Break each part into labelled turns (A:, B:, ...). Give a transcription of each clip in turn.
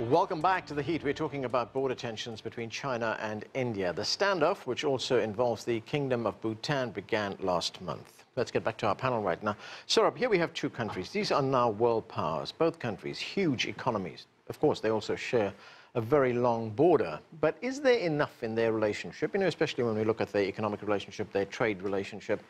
A: Welcome back to The Heat. We're talking about border tensions between China and India. The standoff, which also involves the Kingdom of Bhutan, began last month. Let's get back to our panel right now. Saurabh, here we have two countries. These are now world powers, both countries, huge economies. Of course, they also share a very long border. But is there enough in their relationship, especially when we look at their economic relationship, their trade relationship,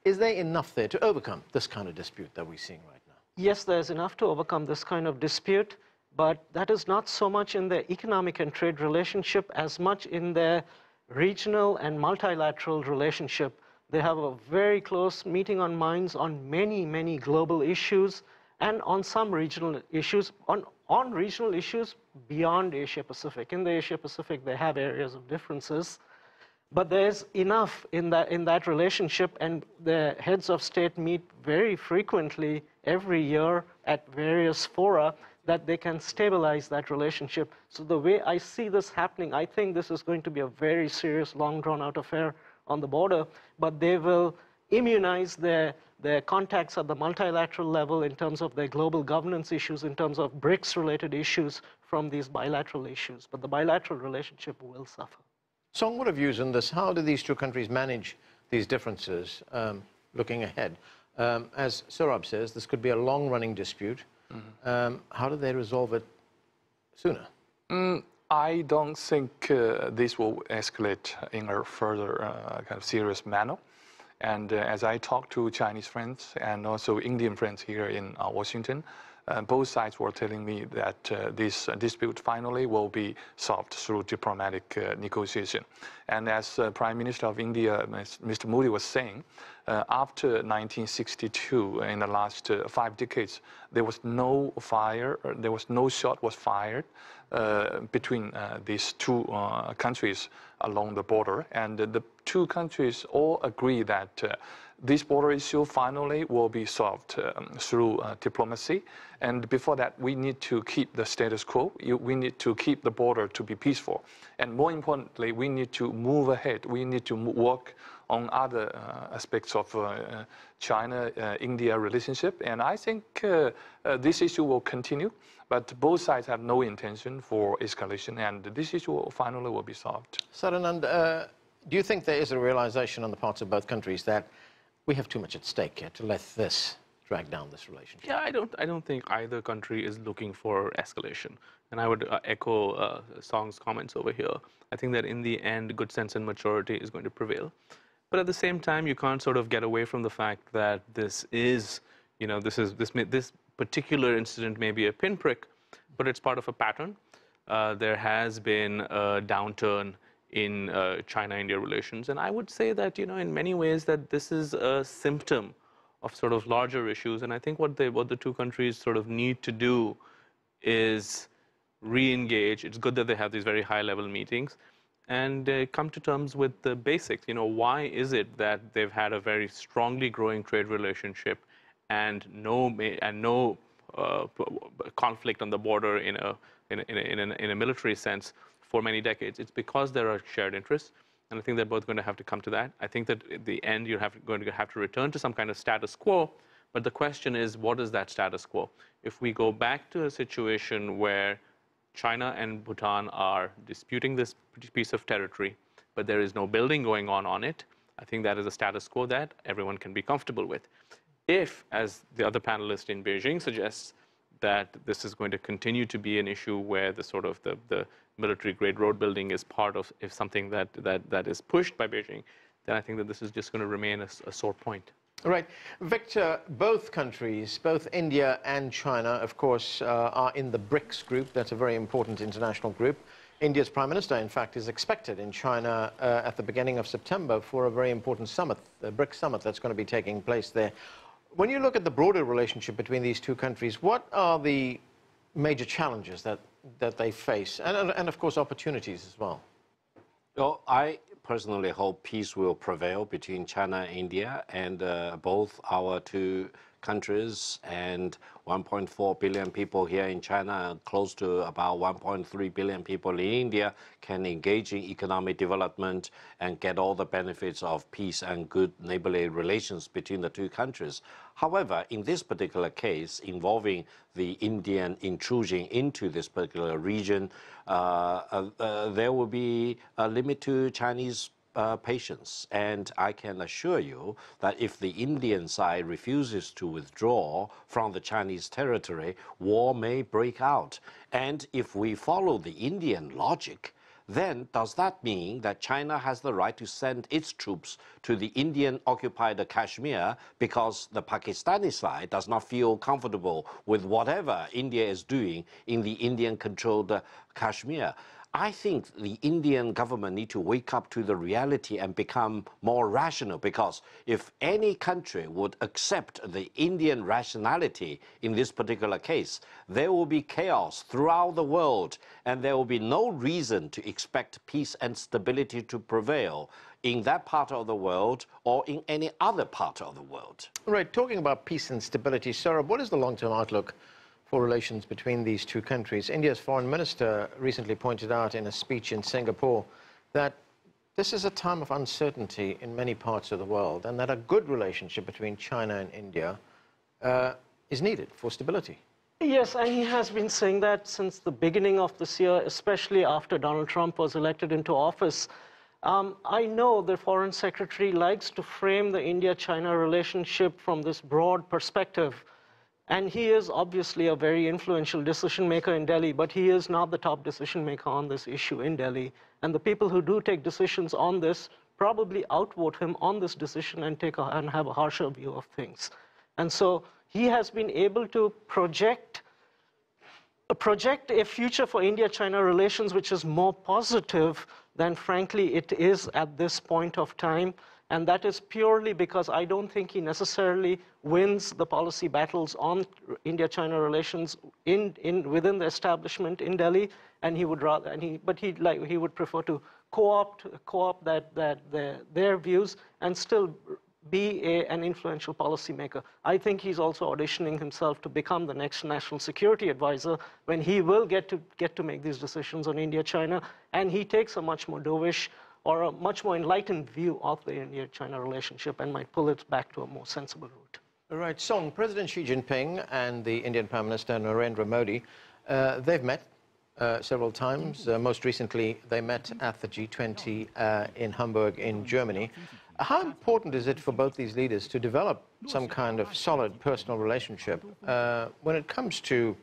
A: is there enough there to overcome this kind of dispute that we're seeing right now?
B: Yes, there's enough to overcome this kind of dispute. But that is not so much in their economic and trade relationship as much in their regional and multilateral relationship. They have a very close meeting on minds on many, many global issues and on some regional issues, on regional issues beyond Asia-Pacific. In the Asia-Pacific, they have areas of differences. But there's enough in that relationship, and the heads of state meet very frequently every year at various fora that they can stabilize that relationship. So the way I see this happening, I think this is going to be a very serious, long drawn-out affair on the border, but they will immunize their contacts at the multilateral level in terms of their global governance issues, in terms of BRICS-related issues from these bilateral issues. But the bilateral relationship will suffer.
A: Song, what are views on this? How do these two countries manage these differences looking ahead? As Saurabh says, this could be a long-running dispute. How do they resolve it sooner?
C: I don't think this will escalate in a further kind of serious manner. And as I talk to Chinese friends and also Indian friends here in Washington, both sides were telling me that this dispute finally will be solved through diplomatic negotiation. And as Prime Minister of India, Mr. Modi, was saying, after 1962, in the last 5 decades, there was no shot was fired between these two countries along the border. And the two countries all agree that this border issue finally will be solved through diplomacy. And before that, we need to keep the status quo. We need to keep the border to be peaceful. And more importantly, we need to move ahead. We need to work on other aspects of China-India relationship. And I think this issue will continue, but both sides have no intention for escalation, and this issue finally will be solved.
A: Sadanand, do you think there is a realization on the parts of both countries that we have too much at stake here to let this drag down this relationship?
D: Yeah, I don't think either country is looking for escalation. And I would echo Song's comments over here. I think that in the end, good sense and maturity is going to prevail. But at the same time, you can't sort of get away from the fact that this is, this particular incident may be a pinprick, but it's part of a pattern. There has been a downturn in China-India relations, and I would say that, in many ways, that this is a symptom of sort of larger issues. And I think what the two countries sort of need to do is re-engage. It's good that they have these very high-level meetings and come to terms with the basics. Why is it that they've had a very strongly growing trade relationship and no conflict on the border in a military sense for many decades? It's because there are shared interests, and I think they're both going to have to come to that. I think that at the end you're going to have to return to some kind of status quo, but the question is, what is that status quo? If we go back to a situation where China and Bhutan are disputing this piece of territory, but there is no building going on it, I think that is a status quo that everyone can be comfortable with. If, as the other panelist in Beijing suggests, that this is going to continue to be an issue where the military-grade road building is part of something that is pushed by Beijing, then I think that this is just going to remain a sore point.
A: Right. Victor, both countries, both India and China, of course, are in the BRICS group. That's a very important international group. India's Prime Minister, in fact, is expected in China at the beginning of September for a very important summit, the BRICS summit that's going to be taking place there. When you look at the broader relationship between these two countries, what are the major challenges that they face, and of course, opportunities as well?
E: Well, I personally hope peace will prevail between China and India, and both our two countries and 1.4 billion people here in China, close to about 1.3 billion people in India, can engage in economic development and get all the benefits of peace and good neighborly relations between the two countries. However, in this particular case, involving the Indian intrusion into this particular region, there will be a limit to Chinese patience. And I can assure you that if the Indian side refuses to withdraw from the Chinese territory, war may break out. And if we follow the Indian logic, then does that mean that China has the right to send its troops to the Indian-occupied Kashmir because the Pakistani side does not feel comfortable with whatever India is doing in the Indian-controlled Kashmir? I think the Indian government need to wake up to the reality and become more rational, because if any country would accept the Indian rationality in this particular case, there will be chaos throughout the world, and there will be no reason to expect peace and stability to prevail in that part of the world or in any other part of the world.
A: Right, talking about peace and stability, Saurabh, what is the long-term outlook for relations between these two countries? India's foreign minister recently pointed out in a speech in Singapore that this is a time of uncertainty in many parts of the world, and that a good relationship between China and India is needed for stability.
B: Yes, and he has been saying that since the beginning of this year, especially after Donald Trump was elected into office. I know the Foreign Secretary likes to frame the India-China relationship from this broad perspective. And he is obviously a very influential decision maker in Delhi, but he is not the top decision maker on this issue in Delhi. And the people who do take decisions on this probably outvote him on this decision and have a harsher view of things. And so he has been able to project a future for India-China relations which is more positive than, frankly, it is at this point of time. And that is purely because I don't think he necessarily wins the policy battles on India-China relations within the establishment in Delhi, and he would rather, he would prefer to co-opt their views and still be an influential policymaker. I think he's also auditioning himself to become the next national security advisor when he will get to make these decisions on India-China, and he takes a much more dovish or a much more enlightened view of the India-China relationship and might pull it back to a more sensible route.
A: All right, Song, President Xi Jinping and the Indian Prime Minister Narendra Modi, they've met several times. Most recently, they met at the G20 in Hamburg in Germany. How important is it for both these leaders to develop some kind of solid personal relationship when it comes to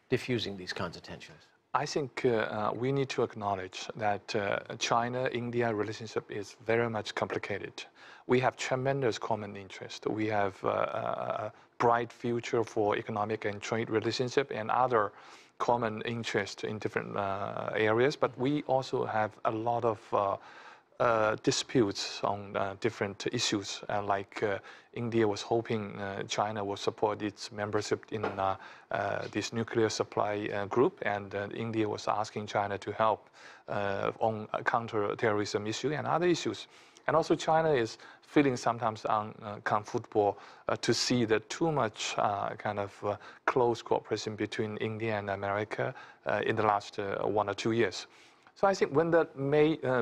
A: diffusing these kinds of tensions?
C: I think we need to acknowledge that China-India relationship is very much complicated. We have tremendous common interest. We have a bright future for economic and trade relationship and other common interest in different areas, but we also have a lot of disputes on different issues, like India was hoping China will support its membership in this nuclear supply group, and India was asking China to help on counter-terrorism issue and other issues. And also China is feeling sometimes uncomfortable to see that too much close cooperation between India and America in the last 1 or 2 years. So I think when the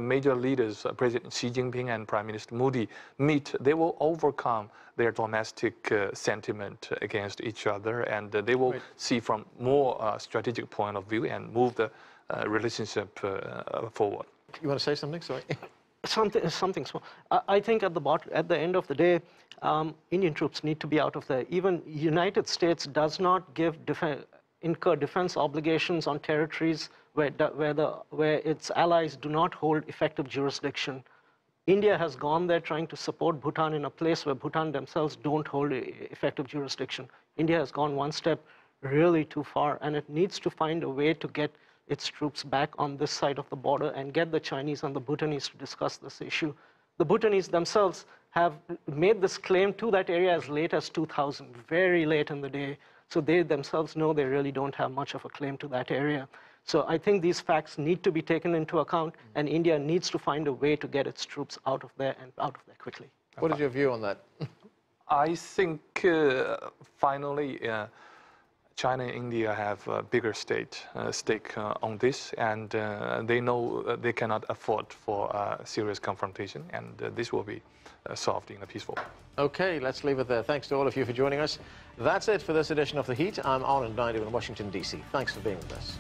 C: major leaders, President Xi Jinping and Prime Minister Modi, meet, they will overcome their domestic sentiment against each other, and they will see from more strategic point of view and move the relationship forward.
A: You want to say something? Sorry.
B: Something small. I think at the end of the day, Indian troops need to be out of there. Even United States does not incur defense obligations on territories where its allies do not hold effective jurisdiction. India has gone there trying to support Bhutan in a place where Bhutan themselves don't hold effective jurisdiction. India has gone one step really too far, and it needs to find a way to get its troops back on this side of the border and get the Chinese and the Bhutanese to discuss this issue. The Bhutanese themselves have made this claim to that area as late as 2000, very late in the day. So they themselves know they really don't have much of a claim to that area. So I think these facts need to be taken into account, and India needs to find a way to get its troops out of there and out of there quickly.
A: What is your view on that?
C: I think finally China and India have a bigger stake on this, and they know they cannot afford for a serious confrontation, and this will be solved in a peaceful way.
A: Okay, let's leave it there. Thanks to all of you for joining us. That's it for this edition of The Heat. I'm Anand Naidu in Washington, D.C. Thanks for being with us.